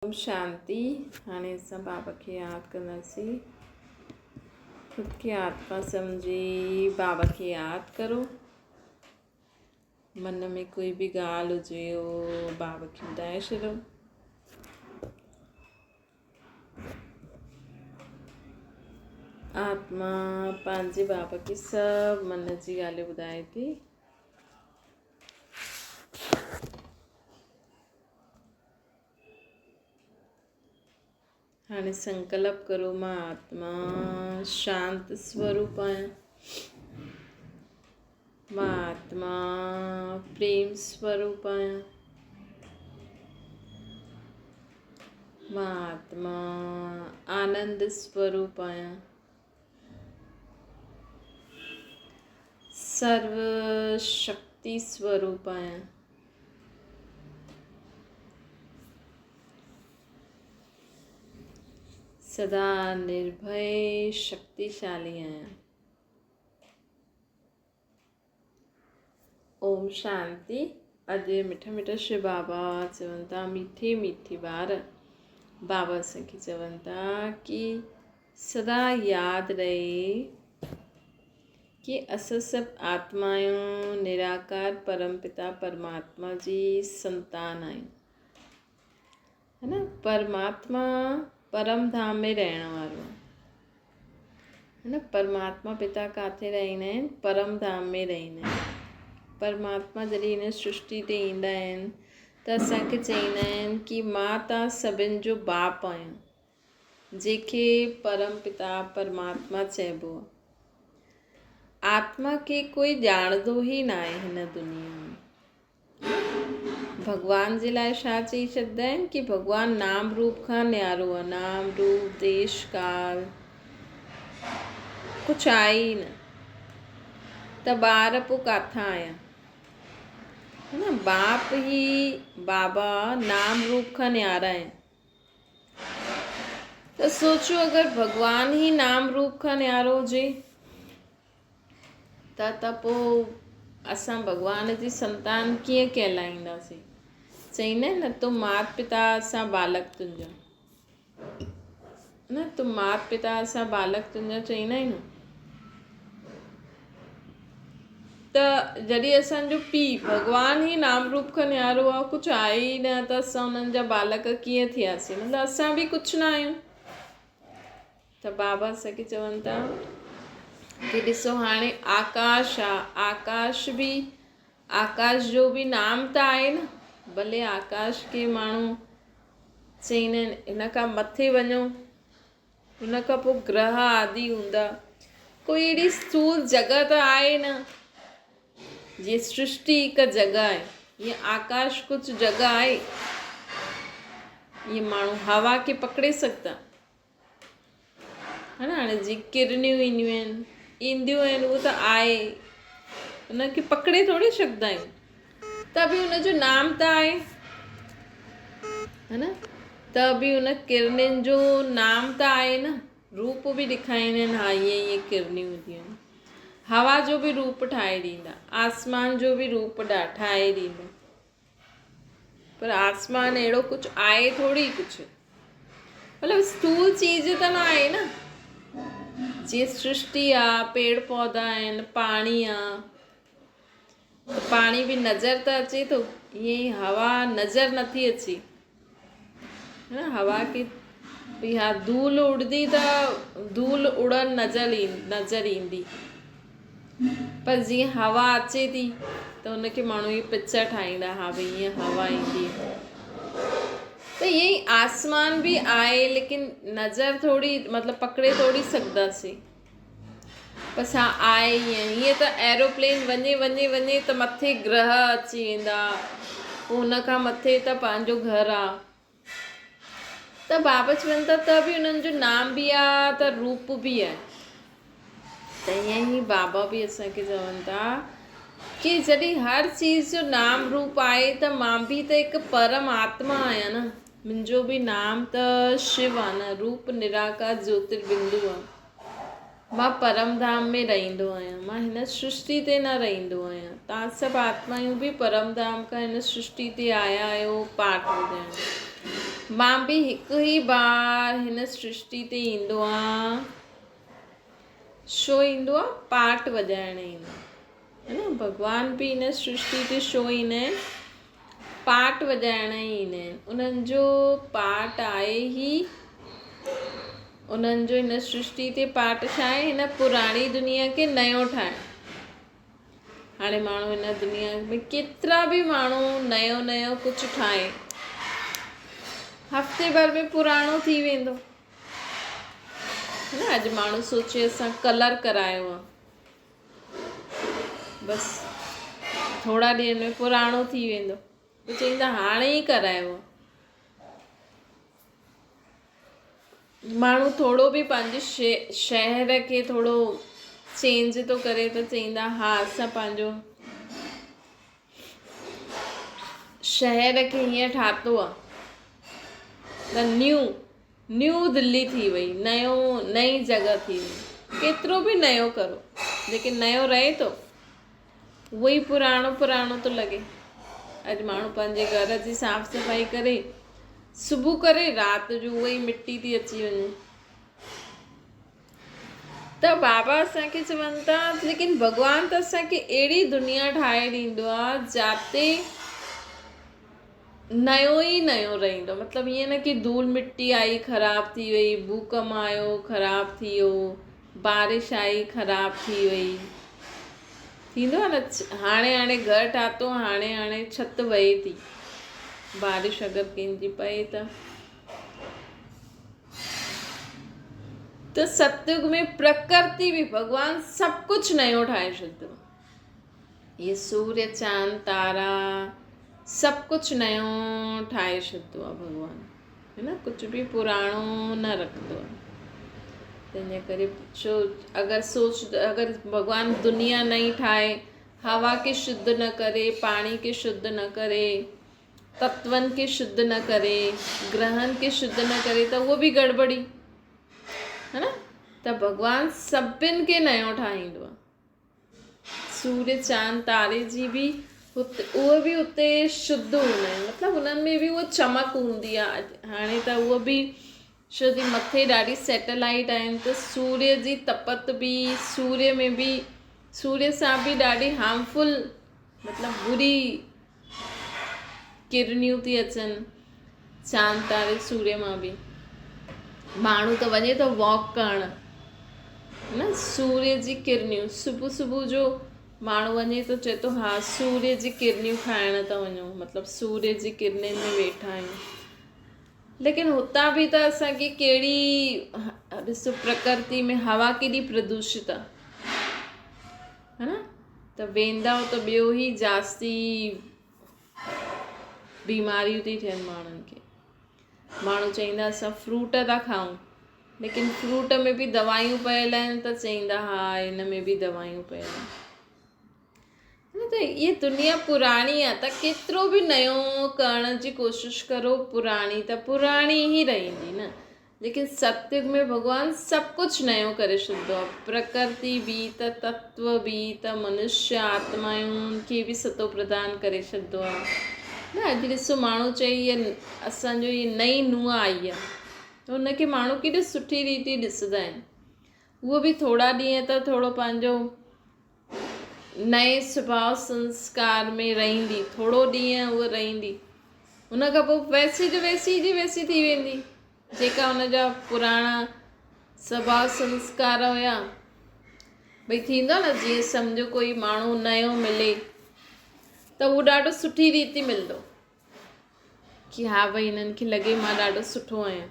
ओम शांति। हाणे असां बाबा खे यादि कंदासीं। ख़ुदि खे आत्मा सम्झी बाबा खे यादि करो। मन में कोई बि ॻाल्हि हुजे उहो बाबा खे ॿुधाए छॾो। आत्मा पंहिंजे बाबा खे सभु मन जी ॻाल्हियूं ॿुधाए थी। हाणे संकल्प करो, मां आत्मा शांत स्वरूप आहियां। मां आत्मा प्रेम स्वरूप आहियां। मां आत्मा आनंद स्वरूप आहियां। सर्व शक्ति स्वरूप आहियां। सदा निर्भय शक्तिशाली आहियां। ओम शांति। अॼु मिठा मिठा शिव बाबा चवनि था, मीठी मीठी ॿार बाबा असांखे चवनि था कि सदा यादि रहे कि असां सभु आत्मा आहियूं, निराकार परमपिता परमात्मा जी संतान आहियूं, है न। परमात्मा परम धाम में रहण वारो है न। परमात्मा पिता किथे रहंदा आहिनि? परम धाम में रहंदा आहिनि। परमात्मा जॾहिं हिन सृष्टि ते ईंदा आहिनि त असांखे चवंदा आहिनि कि मां तव्हां सभिनि जो बाप आहियां, जंहिंखे परम पिता परमात्मा चइबो आहे। आत्मा खे कोई ॼाणंदो ई न आहे हिन दुनिया में। भॻवान जे लाइ छा चई छॾींदा आहिनि कि भॻवानु नाम रूप खां न्यारो आहे। नाम रूप देश काल कुझु आहे ई न, त ॿार पोइ किथां आया, है न। बाप ही बाबा नाम रूप खां न्यारा आहिनि। त सोचो, अगरि भॻवान ही नाम रूप खां न्यारो हुजे त पोइ असां भॻवान जी संतान कीअं कहलाईंदासीं? चईंदा आहिनि न, तुम माता पिता असां बालक तुंहिंजा, न। तुम माता पिता असां बालक तुंहिंजा चईंदा आहियूं। त जॾहिं असांजो पीउ भॻवान ई नाम रूप खां न्यारो आहे, कुझु आहे ई न, त असां उन्हनि जा बालक कीअं थियासीं? मतिलबु असां बि कुझु न आहियूं। त बाबा असांखे चवनि था कि ॾिसो, हाणे आकाश आहे, आकाश जो बि नाम त आहे न। भले आकाश खे माण्हू चईंदा आहिनि हिन खां मथे वञो, हुन खां पोइ ग्रह आदि हूंदा, कोई अहिड़ी स्थूल जॻह त आहे न। जीअं सृष्टि हिकु जॻह आहे, ईअं आकाश कुझु जॻह आहे। ईअं माण्हू हवा खे पकिड़े सघंदा, है न। हाणे जीअं किरनियूं ईंदियूं आहिनि उहो त आहे, हुनखे पकिड़े थोरी सघंदा आहियूं, त बि हुनजो नाम त आहे, है न। त बि हुन किरनियुनि जो नाम त आहे न। रूप बि ॾेखारींदा आहिनि, हा ईअं किरनियूं ईंदियूं आहिनि। हवा जो बि रूप ठाहे ॾींदा, आसमान जो बि रूप ठाहे ॾींदा, पर आसमान अहिड़ो कुझु आहे थोरी कुझु, मतिलबु स्थूल चीज़ त न आहे न। जीअं सृष्टि आहे, पेड़ पौधा आहिनि, पाणी आहे, त पाणी बि नज़र त अचे थो। ईअं ई हवा नज़र नथी अचे, है न। हवा खे भई हा धूल उड़ंदी त धूल उड़न नज़र ईंदी, पर जीअं हवा अचे थी त हुनखे माण्हू इहे पिक्चर ठाहींदा, हा भई ईअं हवा ईंदी। त ईअं ई आसमान बि आहे, लेकिन नज़र थोरी, मतिलबु पकिड़े थोरी सघंदासीं, बसि हा आहे ईअं त एरोप्लेन वञे वञे वञे त मथे ग्रह अची वेंदा, पोइ हुन खां मथे त पंहिंजो घरु आहे। त बाबा चवनि था त बि हुननि जो नाम बि आहे, त रूप बि आहे। त ईअं ई बाबा बि असांखे चवनि था कि जॾहिं हर चीज़ जो नाम रूप आहे, त मां बि त हिकु परमात्मा आहियां न। मुंहिंजो बि नाम त शिव आहे न, रूप निराकार ज्योतिर्बिंदु आहे। मां परम धाम में रहंदो आहियां, मां हिन सृष्टि ते न रहंदो आहियां। तव्हां सभु आत्मायूं बि परम धाम खां हिन सृष्टि ते आया आहियो पाठ ॿुधण। मां बि हिकु ई बार हिन सृष्टि ते ईंदो आहे, छो ईंदो आहे? पाट वॼाइण ईंदो आहे न। भॻवान बि हिन सृष्टि ते छो ईंदा आहिनि? पाट वॼाइण ई ईंदा आहिनि। उन्हनि जो पाट आहे ई, उन्हनि जो हिन सृष्टि ते पाट छा आहे? हिन पुराणी दुनिया खे नयो ठाहिणु। हाणे माण्हू हिन दुनिया में केतिरा बि माण्हू नयो नयो कुझु ठाहे, हफ़्ते भर में पुराणो थी वेंदो न। अॼु माण्हू सोचे असां कलर करायो आहे, बसि थोरा ॾींहंनि में पुराणो थी वेंदो, त चईंदा हाणे ई करायो आहे। माण्हू थोरो बि पंहिंजे शहर खे थोरो चेंज थो करे त चईंदा हा असां पंहिंजो शहर खे हीअं ठातो आहे त न्यू दिल्ली थी वई, नई जॻह थी वई। केतिरो बि नयो करो, लेकिन नयो रहे थो, उहो ई पुराणो थो लॻे। अॼु माण्हू पंहिंजे घर जी साफ़ सफ़ाई करे, सुबुह करे राति जो उहा ई मिटी थी अची वञे। त बाबा असांखे चवनि था, लेकिन भॻवान त असांखे अहिड़ी दुनिया ठाहे ॾींदो आहे जिते नयो ई नयो रहंदो। मतिलबु ईअं न कि धूल मिट्टी आई ख़राब थी वई, भूकंप आयो ख़राब थी वियो, बारिश आई ख़राब थी वई, थींदो आहे न। हाणे घर ठातो, हाणे छिति वहे थी, बारिश अगरि कंहिंजी पए त सतयुग में प्रकृति बि भॻवान सभु कुझु नयो ठाहे छॾंदो। ये सूर्य चांद तारा सभु कुझु नयो ठाहे छॾंदो आहे भॻवान, है न। कुझु बि पुराणो न रखंदो आहे। तंहिंजे करे छो अगरि भॻवान दुनिया नई ठाहे, हवा खे शुद्ध न करे, पाणी खे शुद्ध न करे, तत्वनि खे शुद्ध न करे, ग्रहनि खे शुद्ध न करे, त उहो बि गड़बड़ी, है न। त भॻवान सभिनि खे नयो ठाहींदो आहे। सूर्य चांद तारे जी बि उहे बि उते शुद्ध हूंदा आहिनि, मतिलबु उन्हनि में बि उहा चमक हूंदी आहे। हाणे त उहो बि छो जी मथे ॾाढी सैटेलाइट आहिनि, त सूर्य जी तपत बि सूर्य सां बि ॾाढी हार्मफुल, मतिलबु बुरी किरणियूं थी अचनि चांद तारे सूर्य मां बि। माण्हू त वञे थो वॉक करणु न, सूर्य जी किरणियूं सुबुह जो माण्हू वञे थो, चए थो हा सूर्य जी किरणियूं खाइण था वञूं, मतिलबु सूर्य जी किरणनि में वेठा आहियूं। लेकिन हुतां बि त असांखे कहिड़ी, ॾिसो प्रकृति में हवा केॾी प्रदूषित आहे, है न। त वेंदा त ॿियो ई जास्ती बीमारियूं थी थियनि माण्हुनि खे। माण्हू चईंदा असां फ्रूट था खाऊं, लेकिन फ्रूट में बि दवाइयूं पयल आहिनि, त चईंदा हा हिन में बि दवाइयूं पयल आहिनि। त इहा दुनिया पुराणी आहे, त केतिरो बि नयो करण जी कोशिशि करो, पुराणी त पुराणी ई रहंदी न। लेकिन सतयुग में भॻवान सभु कुझु नयो करे छॾींदो आहे। प्रकृति बि त तत्व बि त मनुष्य आत्माउनि खे बि सतो प्रदान करे छॾींदो आहे न। अॼु ॾिसो माण्हू चई इहा असांजो इहा नई नुंहुं आई आहे, त हुनखे माण्हू केॾी सुठी रीति ॾिसंदा आहिनि। उहो बि थोरा ॾींहं त थोरो पंहिंजो नए स्वभाव संस्कार में रहंदी, थोरो ॾींहं उहा रहंदी, हुन खां पोइ वैसी थी वेंदी। जेका हुनजा पुराणा स्वभाव संस्कार हुया, भई थींदो न, जीअं सम्झो कोई माण्हू नयो मिले त उहो ॾाढो सुठी रीति मिलंदो कि हा भई हिननि खे लॻे मां ॾाढो सुठो आहियां।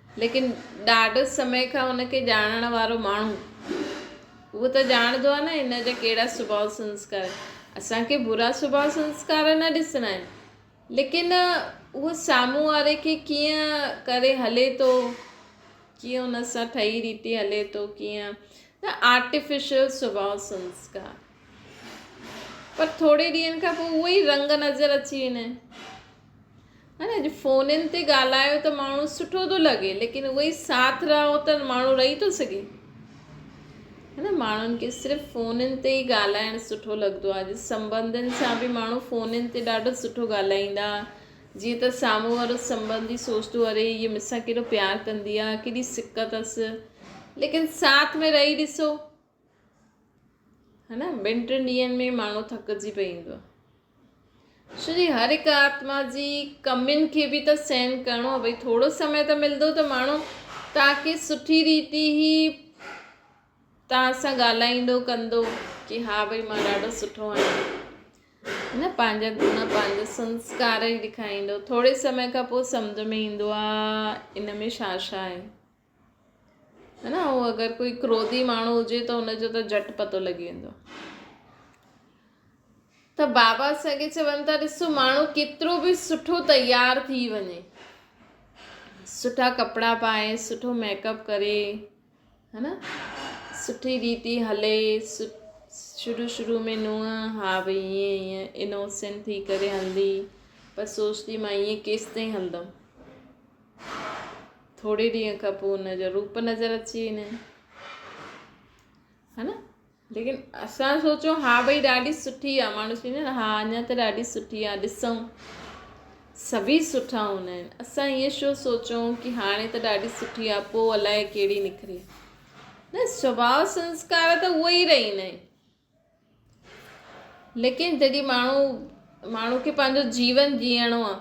लेकिन ॾाढो समय खां हुनखे ॼाणण वारो माण्हू उहो त ॼाणंदो आहे न हिन जा कहिड़ा स्वभाव संस्कार। असांखे बुरा स्वभाव संस्कार न ॾिसणा आहिनि, लेकिन उहो साम्हूं वारे खे कीअं करे हले थो, कीअं हुन सां ठही रीति हले थो, कीअं त आर्टिफिशियल स्वभाव संस्कार। पर थोरे ॾींहंनि खां पोइ उहो ई रंग नज़र अची वेंदा आहिनि, है न। अॼु फ़ोननि ते ॻाल्हायो त माण्हू सुठो थो लॻे, लेकिन उहो ई साथ रहो त माण्हू रही थो सघे, है न। माण्हुनि खे सिर्फ़ु फ़ोननि ते ई ॻाल्हाइणु सुठो लॻंदो आहे। अॼु संबंधनि सां बि माण्हू फ़ोननि ते ॾाढो सुठो ॻाल्हाईंदा, जीअं त साम्हूं वारो संबंधी सोचंदो अरे हीअ मूंसां केॾो प्यारु कंदी आहे, केॾी सिक अथसि, लेकिन साथ में रही ॾिसो, है न, 2-3 ॾींहंनि में माण्हू थकिजी पईंदो आहे। छो जी हर हिकु आत्मा जी कमियुनि खे बि त सहन करिणो आहे। भई थोरो समय त मिलंदो त माण्हू तव्हांखे सुठी रीति ई तव्हां सां ॻाल्हाईंदो कंदो कि हा भई मां ॾाढो सुठो आहियां, न, पंहिंजा गुण पंहिंजा संस्कार ई ॾेखारींदो। थोरे समय खां पोइ सम्झ में ईंदो आहे इन में छा छा आहे, है न। ऐं अगरि कोई क्रोधी माण्हू हुजे त हुनजो त झटि पतो लॻी वेंदो। त बाबा असांखे चवनि था, ॾिसो माण्हू केतिरो बि सुठो तयारु थी वञे, सुठा कपिड़ा पाए, सुठो मेकअप करे, है न, सुठी रीति हले, शुरू में नुंहुं हा भई ईअं इनोसेंट थी करे हलंदी, पर सोचती मां ईअं केसि ताईं हलंदमि, थोरे ॾींहं खां पोइ हुनजा रूप नज़र अची वेंदा आहिनि, है न। लेकिन असां सोचो हा भई ॾाढी सुठी आहे, माण्हू चवंदा आहिनि हा अञा त ॾाढी सुठी आहे, ॾिसूं सभी सुठा हूंदा आहिनि। असां ईअं छो सोचूं कि हाणे त ॾाढी सुठी आहे, पोइ अलाए कहिड़ी निकिरे, न। स्वभाव संस्कार त उहे ई रहंदा आहिनि, लेकिन जॾहिं माण्हू खे पंहिंजो जीवन जीअणो आहे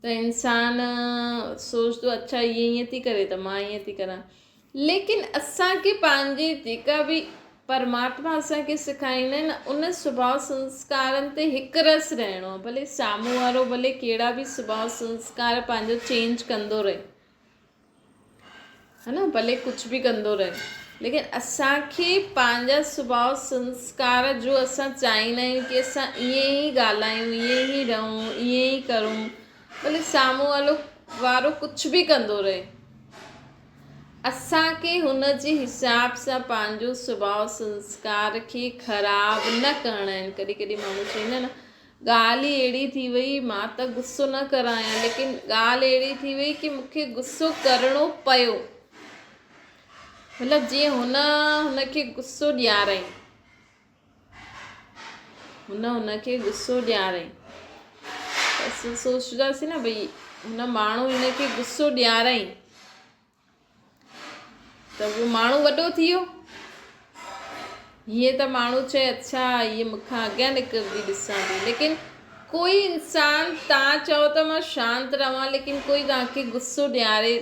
त इंसान सोचदो अच्छा ईअं थी करे त मां ईअं थी करां। लेकिन असांखे पंहिंजे जेका बि परमात्मा असांखे सेखारींदा आहिनि उन स्वभाव संस्कारनि ते हिकु रस रहणो आहे। भले साम्हूं वारो भले कहिड़ा बि स्वभाव संस्कार पंहिंजो चेंज कंदो रहे, है न, भले कुझु बि कंदो रहे, लेकिन असांखे पंहिंजा स्वभाव संस्कार जो असां चाहींदा आहियूं कि असां ईअं ई ॻाल्हायूं, ईअं ई रहूं, ईअं ई करूं, भले साम्हूं वारो कुझु बि कंदो रहे, असांखे हुन जे हिसाब सां पंहिंजो स्वभाव संस्कार खे ख़राबु न करणा आहिनि। कॾहिं कॾहिं माण्हू चवंदा आहिनि न ॻाल्हि ई अहिड़ी थी वई मां त गुस्सो न करायां, लेकिन ॻाल्हि अहिड़ी थी वई कि मूंखे गुस्सो करिणो पियो, मतिलबु जीअं हुनखे गुस्सो ॾियाराई, हुनखे गुस्सो ॾियाराई, असां सोचंदासीं न भई हुन माण्हू हिनखे गुस्सो ॾियाराई त उहो माण्हू वॾो थी वियो। हीअं त माण्हू चए अच्छा हीअ मूंखां अॻियां निकिरंदी ॾिसां थी, लेकिन कोई इंसान तव्हां चओ त मां शांत रहां, लेकिन कोई तव्हांखे गुस्सो ॾियारे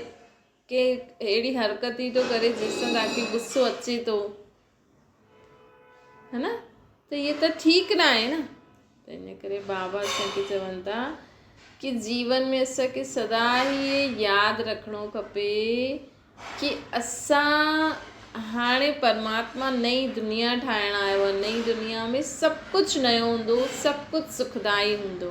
के अहिड़ी हरकती थो करे जंहिंसां तव्हांखे गुस्सो अचे थो, है न, त इहे त ठीकु न आहे न। त इन करे बाबा असांखे चवनि था कि जीवन में असांखे सदा ई यादि रखिणो खपे कि असां हाणे परमात्मा नई दुनिया ठाहिणु आयो आहे, नई दुनिया में सभु कुझु नयो हूंदो, सभु कुझु सुखदाई हूंदो,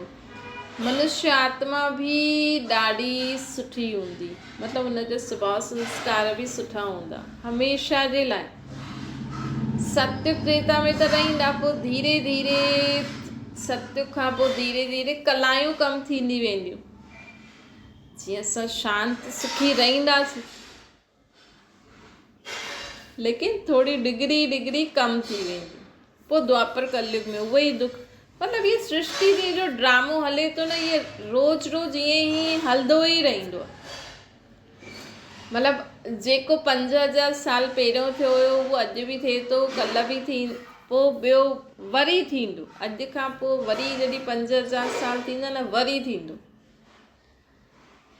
मनुष्य आत्मा बि ॾाढी सुठी हूंदी, मतिलबु हुनजा स्वभाव संस्कार बि सुठा हूंदा हमेशह जे लाइ। सत्य त्रेता में त रहंदा, पोइ धीरे धीरे सत्य खां पोइ धीरे धीरे कलायूं कम थींदी वेंदियूं, जीअं असां शांति सुखी रहंदासीं, लेकिन थोरी डिग्री कम थी वेंदी। पोइ द्वापर कलयुग में उहो ई दुख, मतिलबु इहे सृष्टि जे जो ड्रामो हले थो न, इहे रोज़ ईअं ई हलंदो ई रहंदो आहे। मतिलबु जेको 5000 साल पहिरियों थियो हुयो उहो अॼु बि थिए थो, कल्ह बि थी, पोइ ॿियो वरी थींदो, अॼु खां पोइ वरी जॾहिं 5000 साल थींदा न वरी थींदो।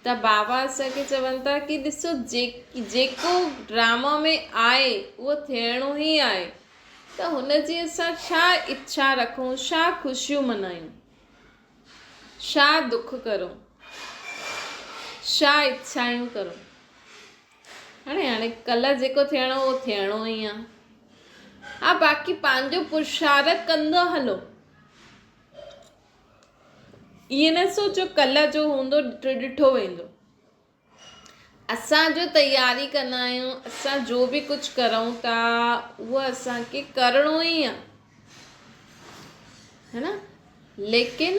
त बाबा असांखे चवनि था कि ॾिसो जेको ड्रामा में आहे उहो थियणो ई आहे, त हुनजी असां छा इच्छा रखूं, छा ख़ुशियूं मनायूं, छा दुख करूं, छा इच्छायूं करूं। हाणे कल्ह जेको थियणो उहो थियणो ई आहे, हा बाक़ी पंहिंजो पुरुषार्थ कंदो हलो, ईअं न सोचो कल्ह जो हूंदो ॾिठो वेंदो। असां जो तयारी कंदा आहियूं, असां जो बि कुझु करूं था उहो असांखे करिणो ई आहे, है न। लेकिन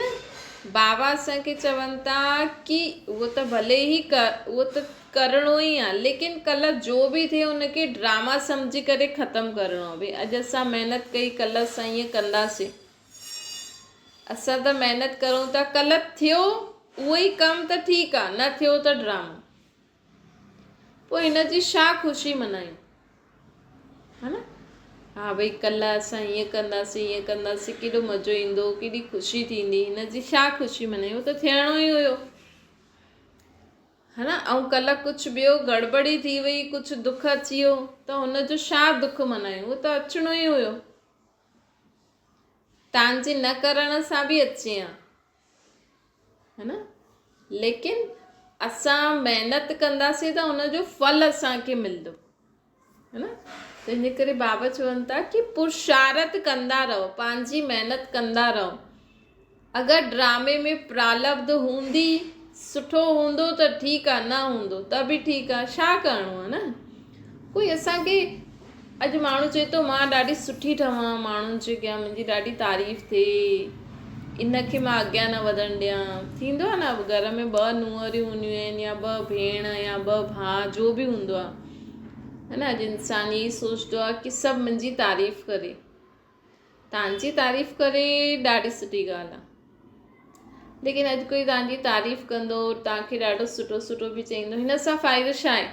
बाबा असांखे चवनि था कि उहो त भले ई उहो त करिणो ई आहे, लेकिन कल्ह जो बि थिए उनखे ड्रामा सम्झी करे ख़तमु करिणो आहे। भई अॼु असां महिनत कई, कल्ह असां ईअं कंदासीं, असां त महिनत करूं था, कल्ह थियो उहो ई कमु त ठीकु आहे, न थियो त ड्रामो। पोइ हिन जी छा ख़ुशी मनायूं, हा न? हा भई कल्ह असां हीअं कंदासीं, केॾो मज़ो ईंदो, केॾी ख़ुशी थींदी, हिन जी छा ख़ुशी मनायूं? त थियणो ई हुयो, है न? ऐं कल्ह कुझु ॿियो गड़बड़ी थी वई, कुझु दुख अची वियो, त हुनजो छा दुख मनायूं? उहो त अचिणो ई हुयो, तव्हांजे न करण सां बि अचे हा, है न? लेकिन असां महिनत कंदासीं त हुनजो फल असांखे मिलंदो, है न? त इन करे बाबा चवनि था कि पुरुषारत कंदा रहो, पंहिंजी महिनत कंदा रहो। अगरि ड्रामे में प्रालब्ध हूंदी, सुठो हूंदो त ठीकु आहे, न हूंदो त बि ठीकु आहे, छा करिणो आहे न? कोई असांखे अॼु माण्हू चए थो मां ॾाढी सुठी ठहां, माण्हुनि जे अॻियां मुंहिंजी ॾाढी तारीफ़ थिए, इनखे मां अॻियां न वधणु ॾियां। थींदो आहे न, घर में 2 नुंहरियूं हूंदियूं आहिनि या 2 भेण या 2 भाउ, जो बि हूंदो आहे, है न? अॼु इंसान ई सोचंदो आहे कि सभु मुंहिंजी तारीफ़ करे। तव्हांजी तारीफ़ करे ॾाढी सुठी ॻाल्हि आहे, लेकिन अॼु कोई तव्हांजी तारीफ़ कंदो, तव्हांखे ॾाढो सुठो सुठो बि चईंदो, हिन सां फ़ाइदो छा आहे?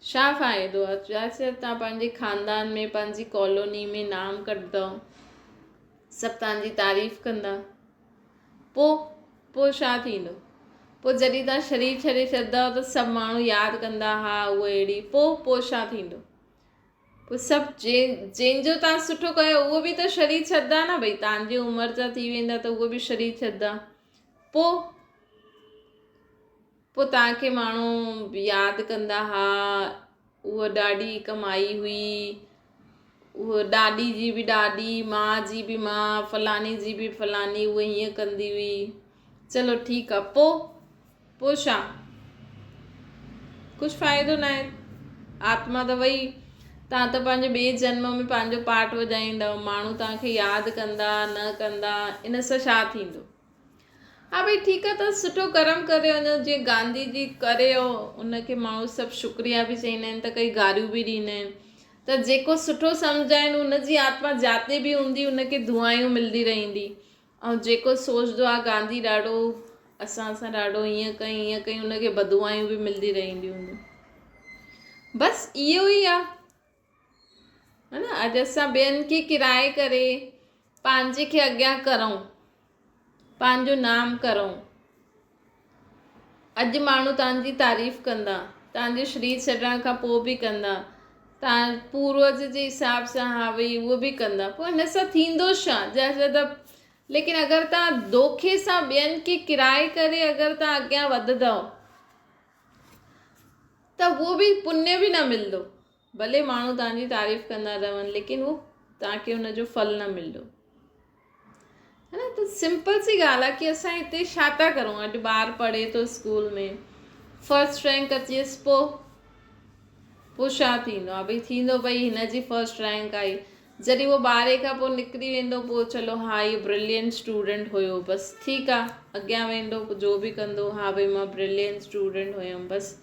छा फ़ाइदो आहे? जैसे तव्हां पंहिंजे ख़ानदान में, पंहिंजी कॉलोनी में नाम कढंदव, सभु तव्हांजी तारीफ़ कंदा, पोइ छा थींदो? पोइ जॾहिं तव्हां शरीर छॾे छॾंदव त सभु माण्हू यादि कंदा, हा उहा अहिड़ी, पोइ छा थींदो? पोइ सभु जंहिंजो तव्हां सुठो कयो उहो बि त शरीर छॾंदा न, भई तव्हांजी उमिरि जा थी वेंदा त उहो बि शरीर छॾंदा, पोइ तव्हांखे माण्हू यादि कंदा, हा उहा ॾाढी कमाई हुई, उहा ॾाॾी जी बि ॾाॾी, माउ जी बि माउ, फलानी जी बि फलानी, उहा हीअं कंदी हुई। चलो ठीकु आहे, पोइ छा? कुझु फ़ाइदो न आहे। आत्मा त वई, तव्हां त पंहिंजे ॿिए जन्म में पंहिंजो पाठ वॼाईंदव, माण्हू तव्हांखे यादि कंदा न कंदा, इन सां छा थींदो? हा भई ठीकु आहे, त सुठो कर्म करे वञो, जीअं गांधी जी करे हो, उनखे माण्हू सभु शुक्रिया बि चईंदा आहिनि, त कई गारियूं बि ॾींदा आहिनि, त जेको सुठो सम्झाइनि उनजी आत्मा जाते बि हूंदी उनखे दुआयूं मिलंदी रहंदी। ऐं जेको सोचंदो आहे गांधी ॾाढो असां सां ॾाढो हीअं कई उनखे बदुआयूं बि मिलंदी रहंदियूं हूंदियूं। बसि इहो ई आहे, है न? अॼु असां ॿियनि खे किराए करे पंहिंजे खे अॻियां करूं, पंहिंजो नाम करूं। अॼु माण्हू तव्हांजी तारीफ़ कंदा, तव्हांजे शरीर छॾण खां पोइ बि कंदा, तव्हां पूर्वज जे हिसाब सां, हा भई उहो बि कंदा, पोइ हिन सां थींदो छा? जैसे त लेकिन अगरि तव्हां धोखे सां ॿियनि खे किराए करे अगरि तव्हां अॻियां वधंदव त उहो बि पुण्य बि न मिलंदो। भले माण्हू तव्हांजी तारीफ़ कंदा रहनि, लेकिन उहो तव्हांखे हुनजो फल न मिलंदो, है न? त सिंपल सी ॻाल्हि आहे कि असां हिते छा था करूं? अॼु ॿारु पढ़े थो स्कूल में, फर्स्ट रैंक अची वियसि, पोइ छा थींदो आहे? भई थींदो भई हिन जी फर्स्ट रैंक आई, जॾहिं उहो 12 खां पोइ निकिरी वेंदो, पोइ चलो हा इहो ब्रिलियंट स्टूडेंट हुयो, बसि ठीकु आहे, अॻियां वेंदो जो बि कंदो, हा भई मां ब्रिलियंट स्टूडेंट हुयमि, बसि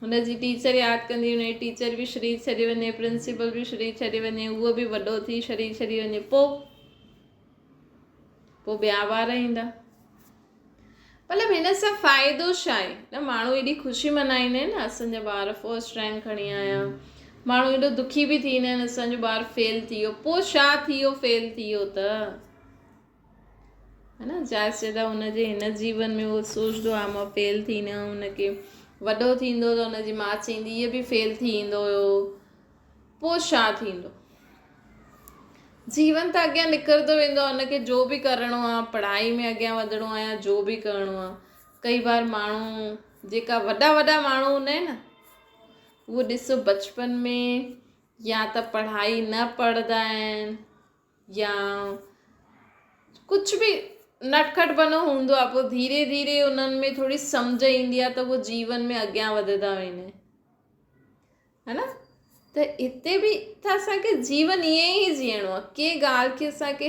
हुनजी टीचर यादि कंदी, हुनजी टीचर बि शरीर छॾे वञे, प्रिंसिपल बि शरीर छॾे वञे, उहो बि वॾो थी शरीर छॾे वञे, पोइ ॿिया ॿार ईंदा। मतिलबु हिन सां फ़ाइदो छा आहे? न माण्हू एॾी ख़ुशी मनाईंदा आहिनि न, असांजा ॿार फर्स्ट रैंक खणी आया, माण्हू एॾो दुखी बि थींदा आहिनि असांजो ॿारु फेल थी वियो, पोइ छा थी वियो? फेल थी वियो त, है न? जायज़ त हुनजे हिन जीवन में उहो सोचंदो आहे मां फेल थी न, हुनखे वॾो थींदो त हुनजी माउ चईंदी हीअ बि फेल थी ईंदो हुयो, पोइ छा थींदो? जीवन त अॻियां निकिरंदो वेंदो आहे, हुनखे जो बि करिणो आहे, पढ़ाई में अॻियां वधिणो आहे या जो बि करिणो आहे। कई बार माण्हू जेका वॾा माण्हू हूंदा आहिनि न, उहो ॾिसो बचपन में या त पढ़ाई न पढ़ंदा आहिनि या कुझु बि नटखट बनो हूंदो आहे, पोइ धीरे धीरे उन्हनि में थोरी सम्झ ईंदी आहे त उहो जीवन में अॻियां वधंदा वेंदा आहिनि, है न? त हिते बि त असांखे जीवन ईअं ई जीअणो आहे, के ॻाल्हि खे असांखे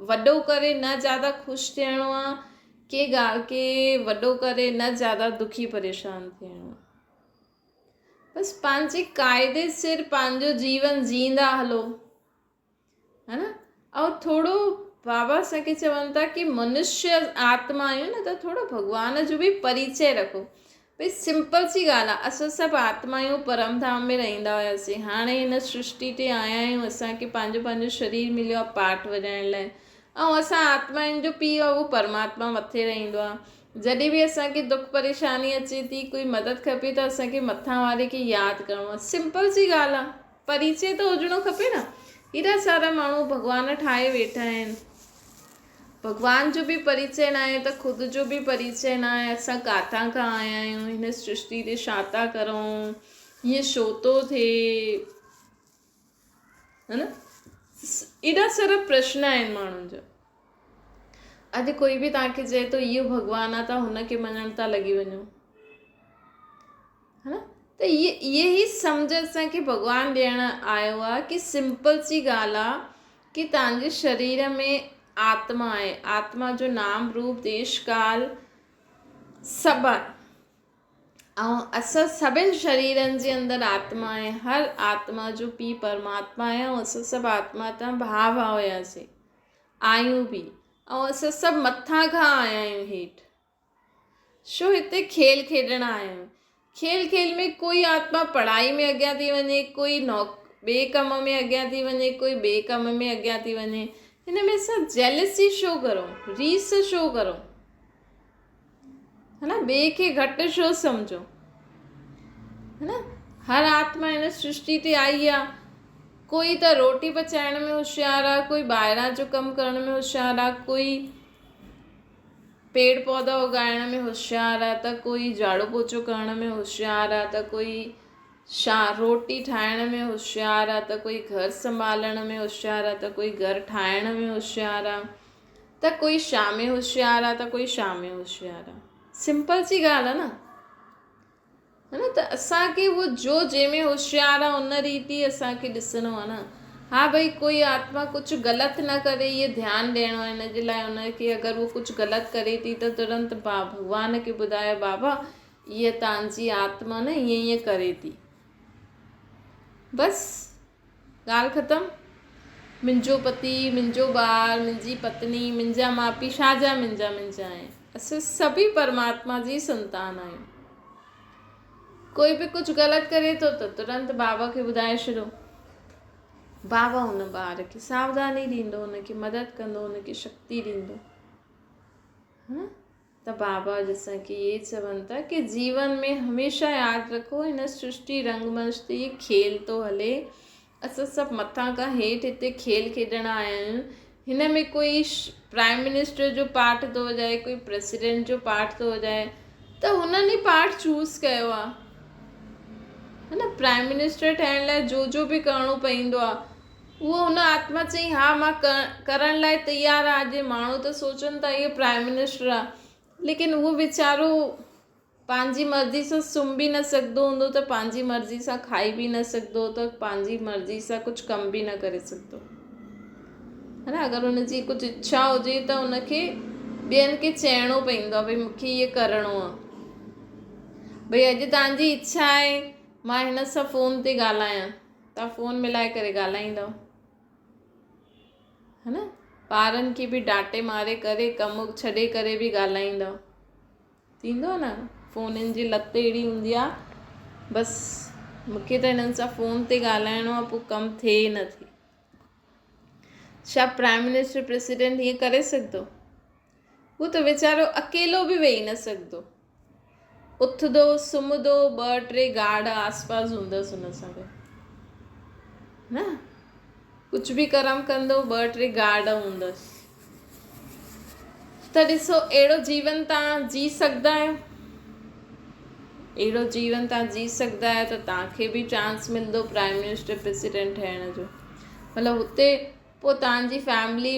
वॾो करे न ज़्यादा ख़ुशि थियणो आहे, के ॻाल्हि खे वॾो करे न ज़्यादा दुखी परेशान थियणो आहे। बसि पंहिंजे क़ाइदे सिर पंहिंजो जीवन जींदा हलो, है न? ऐं थोरो बाबा असांखे चवनि था कि मनुष्य आत्मा आहियूं न, त थोरो भॻवान जो बि परिचय रखो। भई सिंपल सी ॻाल्हि आहे, असां सभु आत्मा आहियूं, परम धाम में रहंदा हुआसीं, हाणे हिन सृष्टि ते आया आहियूं, असांखे पंहिंजो पंहिंजो शरीर मिलियो आहे पाठ वॼाइण लाइ, ऐं असां आत्माउनि जो पीउ आहे उहो परमात्मा मथे रहंदो आहे। जॾहिं बि असांखे दुख परेशानी अचे थी, कोई मदद खपे, त असांखे मथां वारे खे यादि करिणो आहे। सिंपल सी ॻाल्हि आहे, परिचय त हुजिणो खपे न। हेॾा सारा माण्हू भॻवान ठाहे वेठा आहिनि, भॻवान जो बि परिचय न आहे त ख़ुदि जो बि परिचय न आहे। असां किथां खां आया आहियूं, हिन सृष्टि ते छा था करूं, हीअं छो थो थिए, है न। एॾा सारा प्रश्न आहिनि माण्हुनि जा। अॼु कोई बि तव्हांखे चए थो इहो भॻवानु आहे, तव्हां हुनखे मञण था लॻी वञो, है न। त इहे ई सम्झ असांखे भॻवानु ॾियणु आयो आहे कि सिंपल सी ॻाल्हि आहे कि तव्हांजे शरीर में आत्मा आहे, आत्मा जो नाम रूप देश काल सभु आहे, ऐं असां सभिनि शरीरनि जे अंदरि आत्मा आहे। हर आत्मा जो पीउ परमात्मा आहे, ऐं असां सभु आत्मा तां भाउ हुआसीं, आहियूं बि, ऐं असां सभु मथां खां आया आहियूं हेठि। छो हिते खेल खेॾण आया आहियूं। खेल में कोई आत्मा पढ़ाई में अॻियां थी वञे, कोई ॿिए कम में अॻियां थी वञे, कोई ॿिए कम में अॻियां थी वञे। हिन में असां जेलसी छो करूं, रीस छो करूं, है न, ॿिए खे घटि छो सम्झो, है न। हर आत्मा हिन सृष्टि ते आई आहे, कोई त रोटी पचाइण में होशियारु आहे, कोई ॿाहिरां जो कमु करण में होशियारु आहे, कोई पेड़ पौधा उगाइण में होशियारु आहे, त कोई झाड़ू पोछो करण में होशियारु आहे, त कोई रोटी ठाहिण में होशियारु आहे, त कोई घर संभालण में होशियारु आहे, त कोई घर ठाहिण में होशियारु आहे, त कोई छा में होशियारु आहे, त कोई छा में होशियारु आहे। सिंपल सी ॻाल्हि आहे न, है न। त असांखे उहो जो जंहिंमें होशियारु आहे उन रीति असांखे ॾिसणो आहे न। हा भई कोई आत्मा कुझु ग़लति न करे, इहे ध्यानु ॾियणो आहे। हिन जे लाइ उनखे अगरि उहो कुझु ग़लति करे थी त तुरंत भॻवान खे ॿुधायो, बाबा हीअ तव्हांजी आत्मा न ईअं करे थी, बसि ॻाल्हि ख़तमु। मुंहिंजो पति, मुंहिंजो ॿार, मुंहिंजी पत्नी, मुंहिंजा माउ पीउ छाजा मुंहिंजा आहिनि। असां सभी परमात्मा जी संतान आहियूं। कोई बि कुझु ग़लति करे थो त तुरंत बाबा खे ॿुधाए छॾो, बाबा हुन ॿार खे सावधानी ॾींदो, हुनखे मदद कंदो, हुनखे शक्ति ॾींदो, हा। त बाबा असांखे इहे चवनि था कि जीवन में हमेशह यादि रखो, हिन सृष्टि रंगमंच ते खेल थो हले, असां सभु मथां खां हेठि हिते खेल खेॾण आया आहियूं। हिन में कोई प्राइम मिनिस्टर जो पार्ट थो वॼाए, कोई प्रेसिडेंट जो पार्ट थो वॼाए, त हुननि ई पार्ट चूज़ कयो आहे, है न। प्राइम मिनिस्टर ठहिण लाइ जो बि करिणो पवंदो आहे, उहो हुन आत्मा चई हा मां करण लाइ तयारु आहे। अॼु माण्हू त सोचनि था इहो प्राइम मिनिस्टर आहे, लेकिन उहो वीचारो पंहिंजी मर्ज़ी सां सुम्ही बि न सघंदो हूंदो, त पंहिंजी मर्ज़ी सां खाई बि न सघंदो, त पंहिंजी मर्ज़ी सां कुझु कमु बि न करे सघंदो, है न। अगरि हुनजी कुझु इच्छा हुजे त हुनखे ॿियनि खे चइणो पवंदो आहे, भई मूंखे इहे करिणो आहे। भई अॼु तव्हांजी इच्छा आहे मां हिन सां फ़ोन ते ॻाल्हायां, तव्हां फ़ोन मिलाए करे ॻाल्हाईंदव, है न। ॿारनि खे बि डांटे मारे करे, कमु छॾे करे बि ॻाल्हाईंदव, थींदो न। फ़ोननि जी लत अहिड़ी हूंदी आहे, बसि मूंखे त हिननि सां फ़ोन ते ॻाल्हाइणो आहे, पोइ कमु थिए न थिए। छा प्राइम मिनिस्टर प्रेसिडेंट हीअं करे सघंदो? उहो त वीचारो अकेलो बि वेही न सघंदो, उथंदो सुम्हंदो, 2-3 गार्ड आसपास हूंदसि हुन सां गॾु, न। कुझु बि कर्म कंदो 2-3 गार्ड हूंदसि। त ॾिसो, अहिड़ो जीवन तव्हां जी सघंदा आहियो? अहिड़ो जीवन तव्हां जी सघंदा आहियो त तव्हांखे बि चांस मिलंदो प्राइम मिनिस्टर प्रेसिडेंट ठहिण जो। मतिलबु हुते पोइ तव्हांजी फैमिली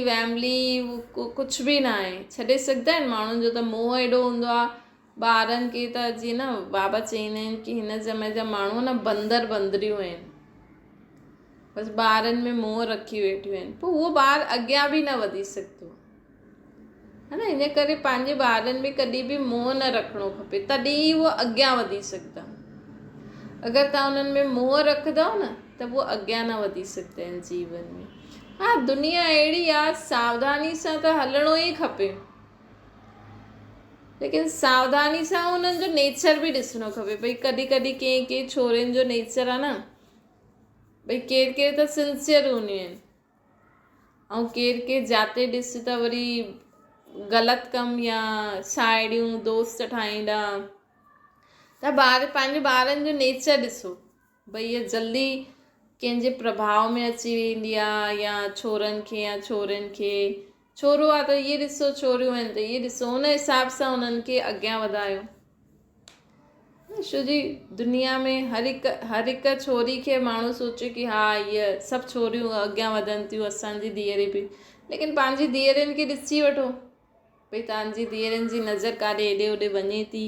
कुझु बि न आहे, छॾे सघंदा आहिनि। माण्हुनि जो त मोह एॾो हूंदो आहे ॿारनि खे, त जीअं न बाबा चवंदा आहिनि कि हिन समय जा माण्हू न बंदरियूं आहिनि, बसि ॿारनि में मोह रखी वेठियूं आहिनि, पोइ उहो ॿारु अॻियां बि न वधी सघंदो, है न। इन करे पंहिंजे ॿारनि में कॾहिं बि मोह न रखिणो खपे, तॾहिं उहो अॻियां वधी सघंदा। अगरि तव्हां उन्हनि में मोह रखंदव न त उहो अॻियां न वधी सघंदा आहिनि जीवन में। हा दुनिया अहिड़ी आहे, सावधानी सां त हलणो ई खपे, लेकिन सावधानी सां उन्हनि जो नेचर बि ॾिसणो खपे। भई कॾहिं कॾहिं कंहिं छोरियुनि जो नेचर आहे न, भई केरु त सिंसियर हूंदियूं आहिनि, ऐं केरु जाते ॾिस त वरी ग़लति कमु या साहेड़ियूं दोस्त ठाहींदा। त पंहिंजे ॿारनि जो नेचर ॾिसो, भई इहा जल्दी कंहिंजे प्रभाव में अची वेंदी आहे, या छोरनि खे या छोरियुनि खे। छोरो आहे त इहे ॾिसो, छोरियूं आहिनि त इहे ॾिसो, हुन हिसाब सां उन्हनि खे अॻियां वधायो। छो जी दुनिया में हर हिकु छोरी खे माण्हू सोचे कि हा इहा सभु छोरियूं अॻियां वधनि थियूं, असांजी धीअरूं बि। लेकिन पंहिंजी धीअरुनि खे ॾिसी वठो, भई तव्हांजी धीअरुनि जी नज़र काॾे हेॾे होॾे वञे थी,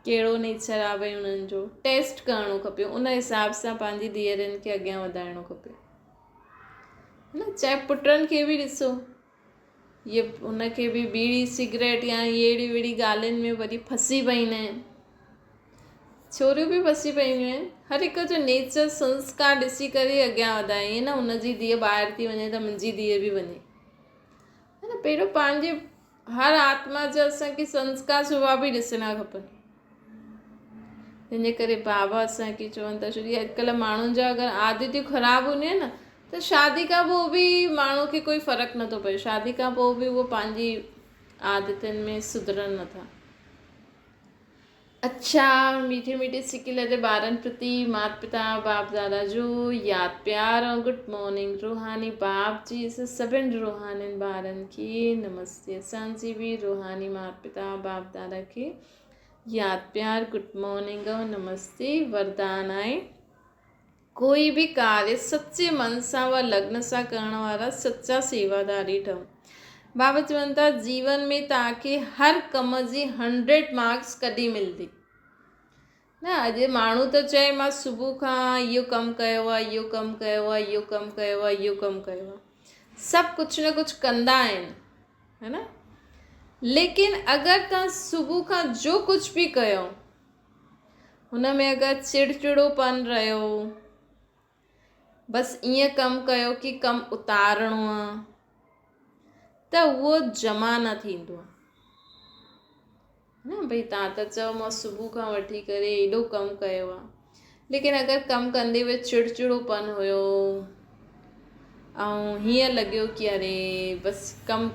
कहिड़ो नेचर आहे भई उन्हनि जो, टेस्ट करिणो खपे। उन हिसाब सां पंहिंजी धीअरुनि खे अॻियां वधाइणो खपे न। चाहे पुटनि खे बि ॾिसो, इहे उनखे बि बीड़ी सिगरेट या अहिड़ी वेड़ी ॻाल्हियुनि में वरी फसी पवंदा आहिनि। छोरियूं बि फसी पवंदियूं आहिनि। हर हिकु जो नेचर संस्कार ॾिसी करे अॻियां वधाए। ईअं न हुनजी धीअ ॿाहिरि थी वञे त मुंहिंजी धीअ बि वञे, है न। पहिरियों पंहिंजे हर आत्मा जा असांखे संस्कार स्वभाव बि ॾिसणा खपनि। तंहिंजे करे बाबा असांखे चवनि था, छोकी अॼुकल्ह माण्हुनि जा अगरि आदतियूं ख़राबु हूंदियूं आहिनि न, त शादी खां पोइ बि माण्हू खे कोई फ़र्क़ु नथो पए। शादी खां पोइ बि उहो पंहिंजी आदतुनि में सुधरनि नथा। अच्छा, मीठे मीठे सिके लॻे ॿारनि प्रति माता पिता बाप दादा जो यादि प्यार ऐं गुड मॉर्निंग। रूहानी बाप जी सभिनि रूहानी ॿारनि खे नमस्ते। असांजी बि रूहानी माता पिता बाप दादा खे यादि प्यार गुड मॉर्निंग और नमस्ते। वरदान आहे, कोई बि कार्य सचे मन सां व लग्न सां करण वारा सच्चा सेवादारी ठहो। बाबा चवनि था, जीवन में तव्हांखे हर कम जी 100 मार्क्स कॾहिं मिलंदी न। अॼु माण्हू त चए मां सुबुह खां इहो कमु कयो आहे, इहो कमु कयो आहे, इहो कमु कयो आहे, इहो कमु कयो आहे। सभु कुझु न कुझु कंदा आहिनि, है न। लेकिन अगरि तव्हां सुबुह खां जो कुझु बि कयो, हुन में अगरि चिड़चिड़ोपन रहियो, बसि ईअं कमु कयो कि कमु उतारणो आहे, त उहो जमा न थींदो आहे न। भई तव्हां त चओ मां सुबुह खां वठी करे एॾो कमु कयो आहे, लेकिन अगरि कमु कंदे हुए चिड़चिड़ोपन हुयो ऐं हीअं लॻियो कि अरे बसि कमु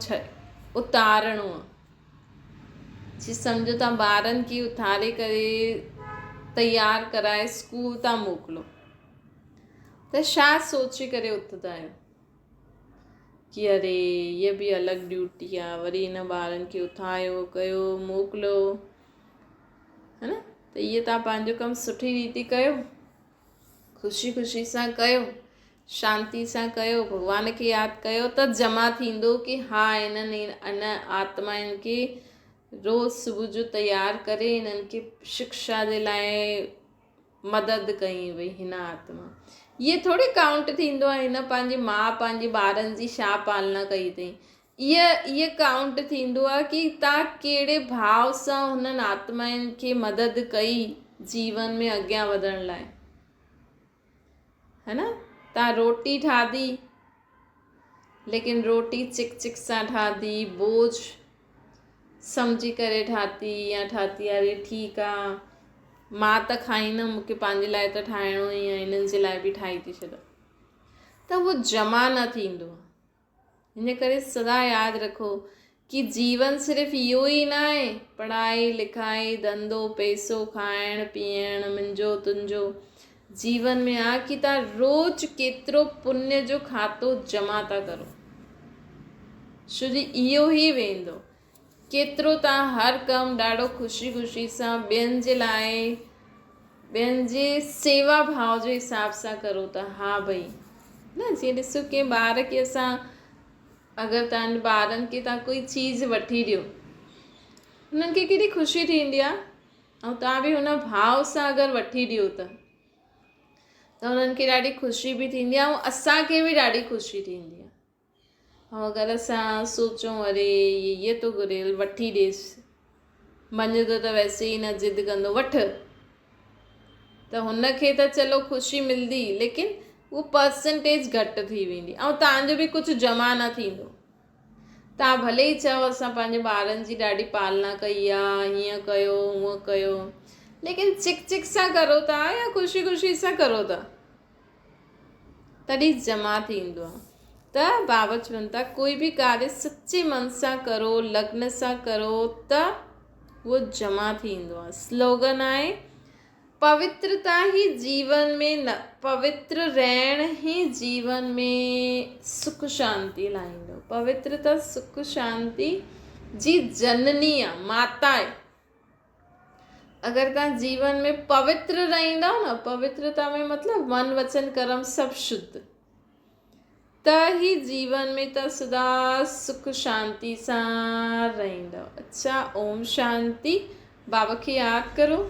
उतारणो आहे, जी सम्झो तव्हां ॿारनि खे उथारे करे तयारु कराए स्कूल था मोकिलो, त छा सोचे करे उथंदा आहियो कि अरे हीअ बि अलॻि ड्यूटी आहे, वरी हिन ॿारनि खे उथारियो कयो मोकिलियो, है न। त इहे तव्हां पंहिंजो कमु सुठी रीति कयो, ख़ुशी ख़ुशी सां कयो, शांती सां कयो, भॻवान खे यादि कयो, त जमा थींदो कि हा इन्हनि अन आत्माउनि खे रोज़ु सुबुह जो तयारु करे इन्हनि खे शिक्षा जे लाइ मदद कई वई हिन आत्मा। इहे थोरी काउंट थींदो आहे हिन पंहिंजी माउ पंहिंजे ॿारनि जी छा पालना कई अथई। इहे काउंट थींदो आहे कि तव्हां कहिड़े भाव सां हुननि आत्माउनि खे मदद कई जीवन में अॻियां वधण लाइ, है न। तव्हां रोटी ठाही, लेकिन रोटी चिक चिक सां ठाही, बोझ सम्झी करे ठाही, या ठाही अरे ठीकु आहे मां त खाईंदमि, मूंखे पंहिंजे लाइ त ठाहिणो ई आहे, हिननि जे लाइ बि ठाही थी छॾां, त उहो जमा न थींदो आहे। हिन करे सदा यादि रखो कि जीवन सिर्फ़ु इहो ई न आहे पढ़ाई लिखाई धंधो पैसो खाइण पीअण मुंहिंजो तुंहिंजो। जीवन में आहे कि तव्हां रोज़ु केतिरो पुण्य जो खातो जमा था करो, छो जी इहो ई वेंदो। केतिरो तव्हां हर कमु ॾाढो ख़ुशी ख़ुशी सां ॿियनि जे लाइ, ॿियनि जे सेवा भाव जे हिसाब सां करो था। हा भई न, जीअं ॾिसो कंहिं ॿार खे असां अगरि तव्हांजे ॿारनि खे तव्हां कोई चीज़ वठी ॾियो, हुननि खे केॾी ख़ुशी थींदी आहे, ऐं तव्हां बि हुन भाव सां अगरि वठी ॾियो त हुननि खे ॾाढी ख़ुशी बि थींदी आहे, ऐं असांखे बि ॾाढी ख़ुशी थींदी आहे। ऐं अगरि असां सोचूं अरे इहे थो घुरे वठी ॾेसि, मञंदो त वैसे ई न ज़िद कंदो वठि, त हुनखे त चलो ख़ुशी मिलंदी, लेकिन उहो परसेंटेज घटि थी वेंदी ऐं तव्हांजो बि कुझु जमा न थींदो। तव्हां भले ई चओ असां पंहिंजे ॿारनि जी ॾाढी पालना कई आहे, हीअं कयो हूअं कयो, लेकिन चिक चिक सां करो था या ख़ुशी ख़ुशी सां करो था तॾहिं जमा थींदो आहे। त बाबा चवनि था कोई बि कार्य सच्चे मन सां करो, लग्न सां करो त उहो जमा थींदो आहे। स्लोगन आहे पवित्रता ही जीवन में न पवित्र रहण ही जीवन में सुख शांति लाईंदो। पवित्रता सुख शांति जी जननी आहे, माता आहे। अगरि तव्हां जीवन में पवित्र रहंदव न, पवित्रता में मतिलबु मन वचन कर्म सभु शुद्ध, त ही जीवन में त सदा सुख शांति सां रहंदव। अच्छा, ओम शांति। बाबा खे यादि करो।